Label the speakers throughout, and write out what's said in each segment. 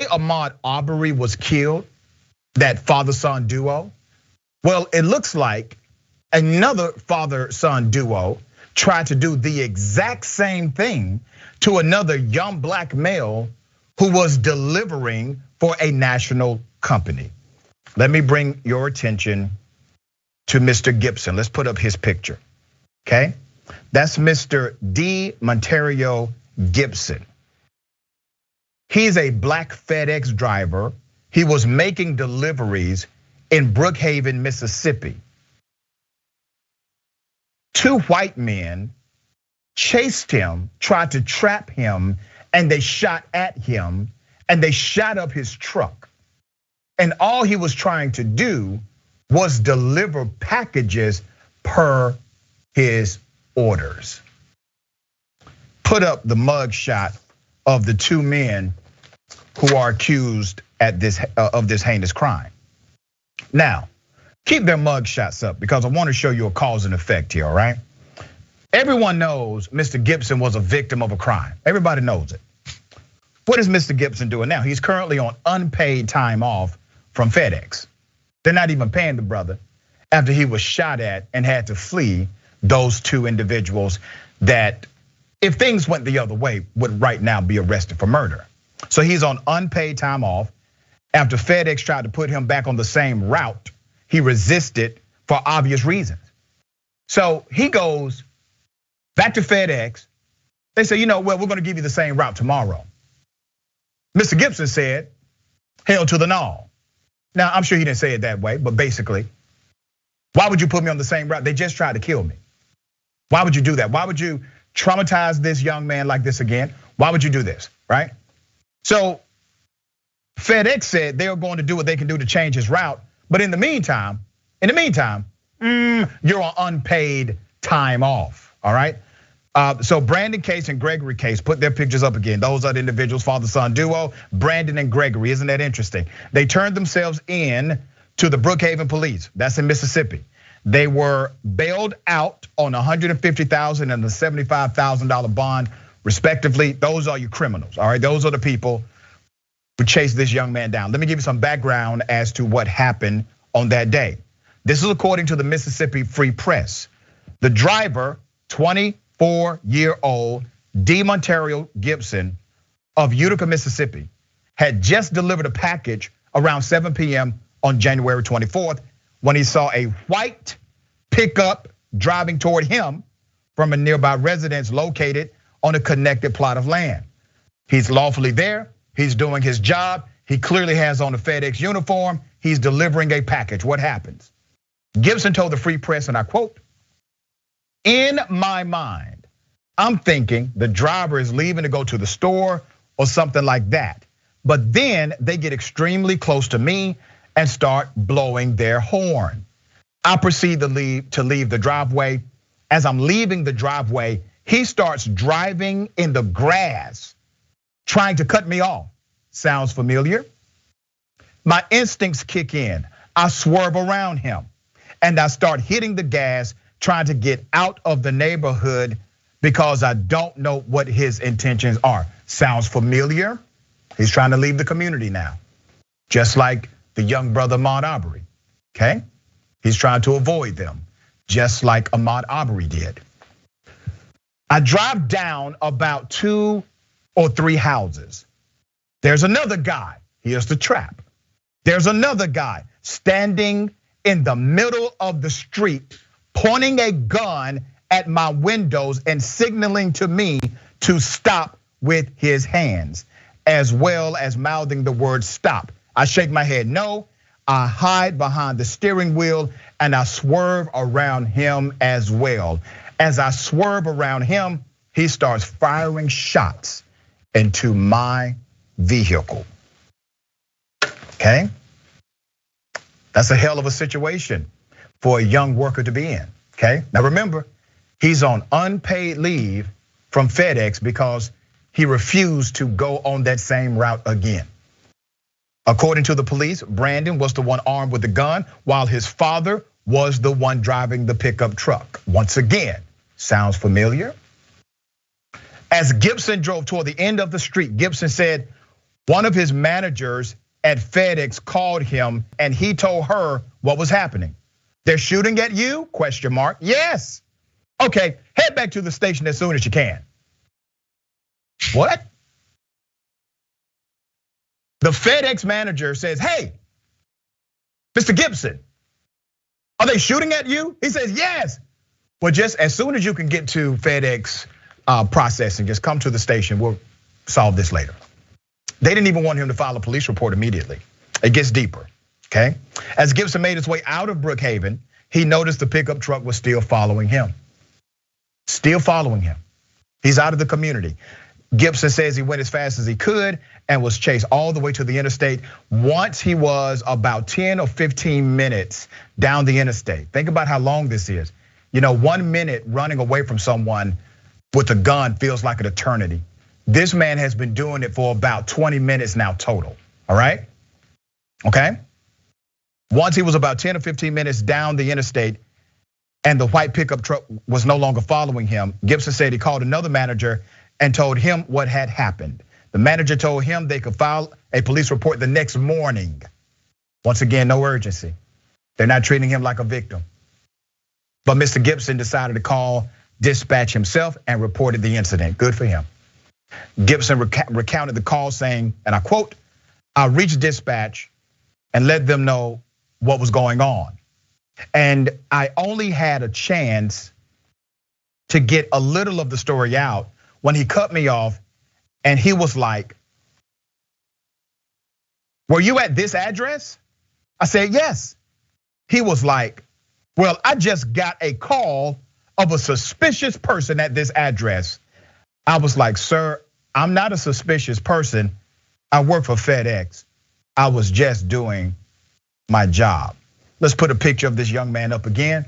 Speaker 1: Ahmaud Arbery was killed, that father-son duo? Well, it looks like another father-son duo tried to do the exact same thing to another young black male who was delivering for a national company. Let me bring your attention to Mr. Gibson. Let's put up his picture, okay? That's Mr. D. Monterio Gibson. He's a Black FedEx driver. He was making deliveries in BrookHaven, Mississippi. Two white men chased him, tried to trap him, and they shot at him, and they shot up his truck. And all he was trying to do was deliver packages per his orders. Put up the mug shot of the two men who are accused of this heinous crime. Now, keep their mug shots up because I want to show you a cause and effect here, all right? Everyone knows Mr. Gibson was a victim of a crime. Everybody knows it. What is Mr. Gibson doing now? He's currently on unpaid time off from FedEx. They're not even paying the brother after he was shot at and had to flee those two individuals that, if things went the other way, would right now be arrested for murder. So he's on unpaid time off. After FedEx tried to put him back on the same route, he resisted for obvious reasons. So he goes back to FedEx. They say, well, we're gonna give you the same route tomorrow. Mr. Gibson said, hell to the no. Now, I'm sure he didn't say it that way, but basically, why would you put me on the same route? They just tried to kill me. Why would you do that? Why would you traumatize this young man like this again? Why would you do this, right? So FedEx said they are going to do what they can do to change his route. But in the meantime, you're on unpaid time off, all right? So Brandon Case and Gregory Case, put their pictures up again. Those are the individuals, father-son duo, Brandon and Gregory. Isn't that interesting? They turned themselves in to the BrookHaven police. That's in Mississippi. They were bailed out on $150,000 and a $75,000 bond, respectively. Those are your criminals, all right? Those are the people who chased this young man down. Let me give you some background as to what happened on that day. This is according to the Mississippi Free Press. The driver, 24-year-old D. Monterio Gibson of Utica, Mississippi, had just delivered a package around 7 p.m. on January 24th when he saw a white pickup driving toward him from a nearby residence located on a connected plot of land. He's lawfully there, he's doing his job, he clearly has on a FedEx uniform, he's delivering a package. What happens? Gibson told the Free Press, and I quote, "In my mind, I'm thinking the driver is leaving to go to the store or something like that. But then they get extremely close to me and start blowing their horn. I proceed to leave the driveway. As I'm leaving the driveway, he starts driving in the grass, trying to cut me off. Sounds familiar? My instincts kick in. I swerve around him and I start hitting the gas, trying to get out of the neighborhood because I don't know what his intentions are." Sounds familiar? He's trying to leave the community now, just like the young brother Ahmaud Arbery, okay? He's trying to avoid them, just like Ahmaud Arbery did. I drive down about 2 or 3 houses. There's another guy, here's the trap. There's another guy standing in the middle of the street, pointing a gun at my windows and signaling to me to stop with his hands, as well as mouthing the word stop. I shake my head no, I hide behind the steering wheel and I swerve around him as well. As I swerve around him, he starts firing shots into my vehicle, okay? That's a hell of a situation for a young worker to be in, okay? Now remember, he's on unpaid leave from FedEx because he refused to go on that same route again. According to the police, Brandon was the one armed with the gun, while his father was the one driving the pickup truck. Once again, sounds familiar? As Gibson drove toward the end of the street, Gibson said, One of his managers at FedEx called him and he told her what was happening. They're shooting at you? ? Yes. Okay, head back to the station as soon as you can. What? The FedEx manager says, hey, Mr. Gibson, are they shooting at you? He says, yes. Well, just as soon as you can get to FedEx processing, just come to the station. We'll solve this later. They didn't even want him to file a police report immediately. It gets deeper, okay? As Gibson made his way out of BrookHaven, he noticed the pickup truck was still following him. Still following him. He's out of the community. Gibson says he went as fast as he could and was chased all the way to the interstate. Once he was about 10 or 15 minutes down the interstate. Think about how long this is. 1 minute running away from someone with a gun feels like an eternity. This man has been doing it for about 20 minutes now total, all right? Okay? Once he was about 10 or 15 minutes down the interstate and the white pickup truck was no longer following him, Gibson said he called another manager and told him what had happened. The manager told him they could file a police report the next morning. Once again, no urgency. They're not treating him like a victim. But Mr. Gibson decided to call dispatch himself and reported the incident. Good for him. Gibson recounted the call saying, and I quote, I reached dispatch and let them know what was going on. And I only had a chance to get a little of the story out when he cut me off and he was like, were you at this address? I said, yes. He was like, well, I just got a call of a suspicious person at this address. I was like, sir, I'm not a suspicious person. I work for FedEx. I was just doing my job. Let's put a picture of this young man up again.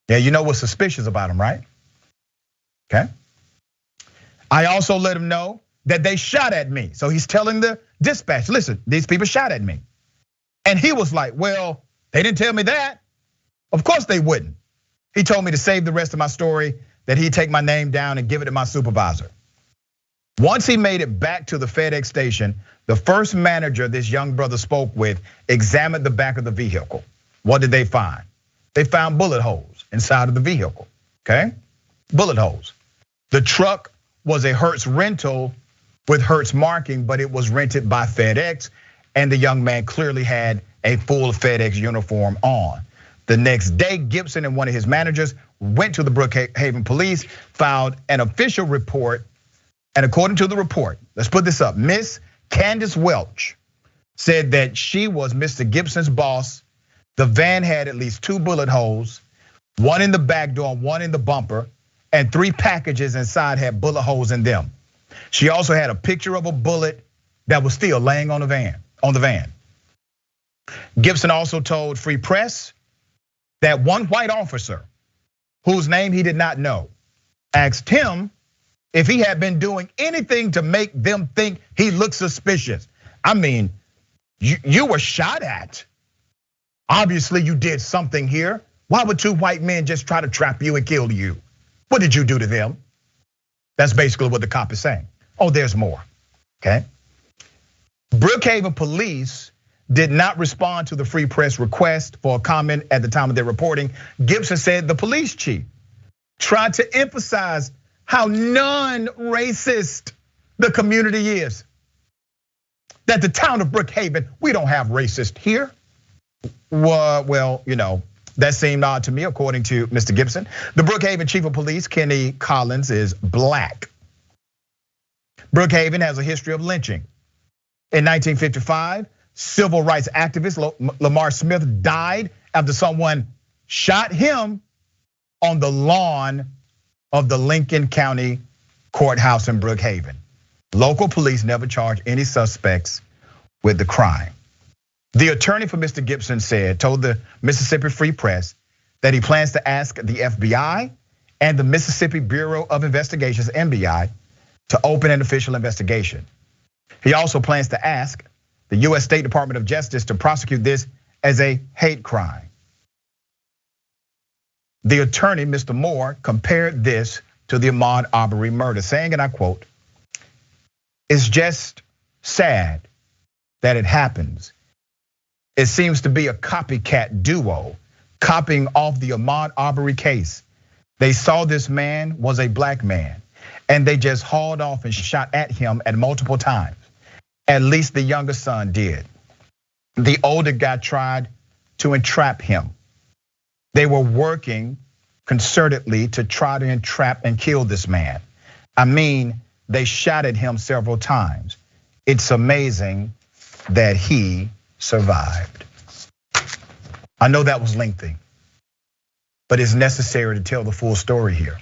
Speaker 1: Yeah, you know what's suspicious about him, right? Okay. I also let him know that they shot at me. So he's telling the dispatch, listen, these people shot at me. And he was like, well, they didn't tell me that. Of course they wouldn't. He told me to save the rest of my story, that he'd take my name down and give it to my supervisor. Once he made it back to the FedEx station, the first manager this young brother spoke with examined the back of the vehicle. What did they find? They found bullet holes inside of the vehicle, okay? Bullet holes. The truck was a Hertz rental with Hertz marking, but it was rented by FedEx, and the young man clearly had a full FedEx uniform on. The next day, Gibson and one of his managers went to the BrookHaven police, filed an official report, and according to the report, let's put this up, Miss Candace Welch said that she was Mr. Gibson's boss. The van had at least 2 bullet holes, one in the back door, one in the bumper, and 3 packages inside had bullet holes in them. She also had a picture of a bullet that was still laying on the van. Gibson also told Free Press that one white officer, whose name he did not know, asked him if he had been doing anything to make them think he looked suspicious. I mean, you were shot at. Obviously you did something here. Why would 2 white men just try to trap you and kill you? What did you do to them? That's basically what the cop is saying. Oh, there's more, okay? BrookHaven police did not respond to the Free Press request for a comment at the time of their reporting. Gibson said the police chief tried to emphasize how non-racist the community is. That the town of BrookHaven, we don't have racist here. Well, that seemed odd to me, according to Mr. Gibson. The BrookHaven chief of police, Kenny Collins, is black. BrookHaven has a history of lynching. In 1955, civil rights activist Lamar Smith died after someone shot him on the lawn of the Lincoln County Courthouse in BrookHaven. Local police never charged any suspects with the crime. The attorney for Mr. Gibson told the Mississippi Free Press that he plans to ask the FBI and the Mississippi Bureau of Investigations, MBI, to open an official investigation. He also plans to ask the US State Department of Justice to prosecute this as a hate crime. The attorney, Mr. Moore, compared this to the Ahmaud Arbery murder, saying, and I quote, "It's just sad that it happens. It seems to be a copycat duo copying off the Ahmaud Arbery case. They saw this man was a black man and they just hauled off and shot at him at multiple times. At least the younger son did. The older guy tried to entrap him. They were working concertedly to try to entrap and kill this man. I mean, they shot at him several times. It's amazing that he survived." I know that was lengthy, but it's necessary to tell the full story here.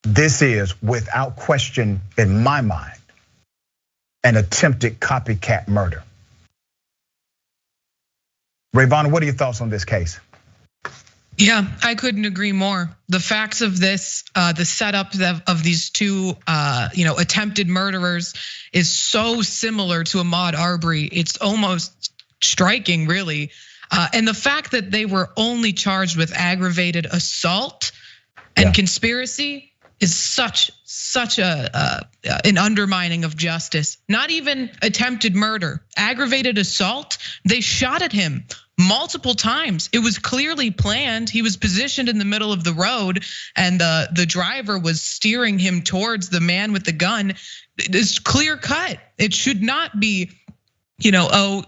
Speaker 1: This is, without question in my mind, an attempted copycat murder. Rayvon, what are your thoughts on this case?
Speaker 2: Yeah, I couldn't agree more. The facts of this, the setup of these two, attempted murderers is so similar to Ahmaud Arbery. It's almost striking, really. And the fact that they were only charged with aggravated assault and conspiracy is such an undermining of justice. Not even attempted murder, aggravated assault. They shot at him multiple times. It was clearly planned. He was positioned in the middle of the road and the driver was steering him towards the man with the gun. It's clear cut. It should not be,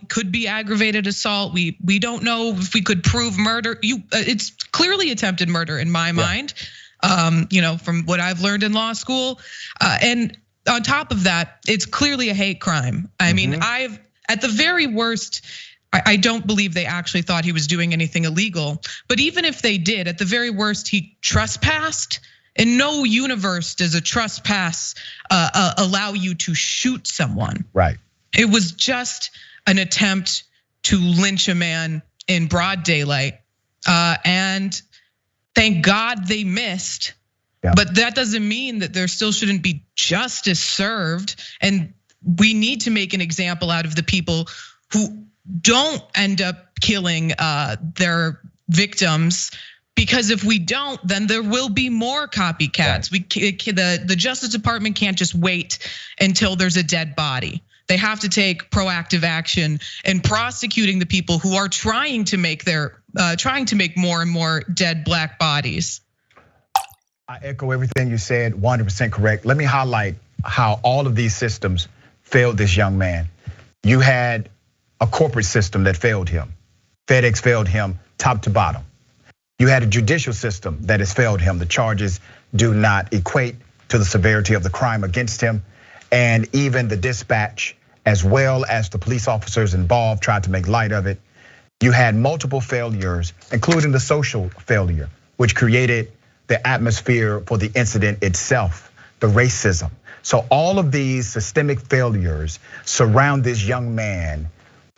Speaker 2: could be aggravated assault. We don't know if we could prove murder. It's clearly attempted murder in my mind. From what I've learned in law school. And on top of that, it's clearly a hate crime. I mean, at the very worst, I don't believe they actually thought he was doing anything illegal. But even if they did, at the very worst, he trespassed. In no universe does a trespass allow you to shoot someone.
Speaker 1: Right.
Speaker 2: It was just an attempt to lynch a man in broad daylight. And thank God they missed. Yeah. But that doesn't mean that there still shouldn't be justice served. And we need to make an example out of the people who don't end up killing their victims, because if we don't, then there will be more copycats. Right. The Justice Department can't just wait until there's a dead body. They have to take proactive action in prosecuting the people who are trying to make more and more dead black bodies.
Speaker 1: I echo everything you said, 100% correct. Let me highlight how all of these systems failed this young man. You had a corporate system that failed him. FedEx failed him top to bottom. You had a judicial system that has failed him. The charges do not equate to the severity of the crime against him. And even the dispatch, as well as the police officers involved, tried to make light of it. You had multiple failures, including the social failure, which created the atmosphere for the incident itself, the racism. So all of these systemic failures surround this young man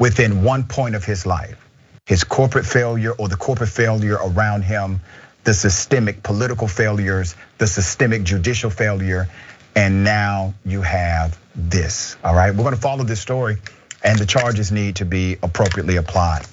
Speaker 1: within one point of his life. His corporate failure, or the corporate failure around him, the systemic political failures, the systemic judicial failure, and now you have this, all right? We're gonna follow this story, and the charges need to be appropriately applied.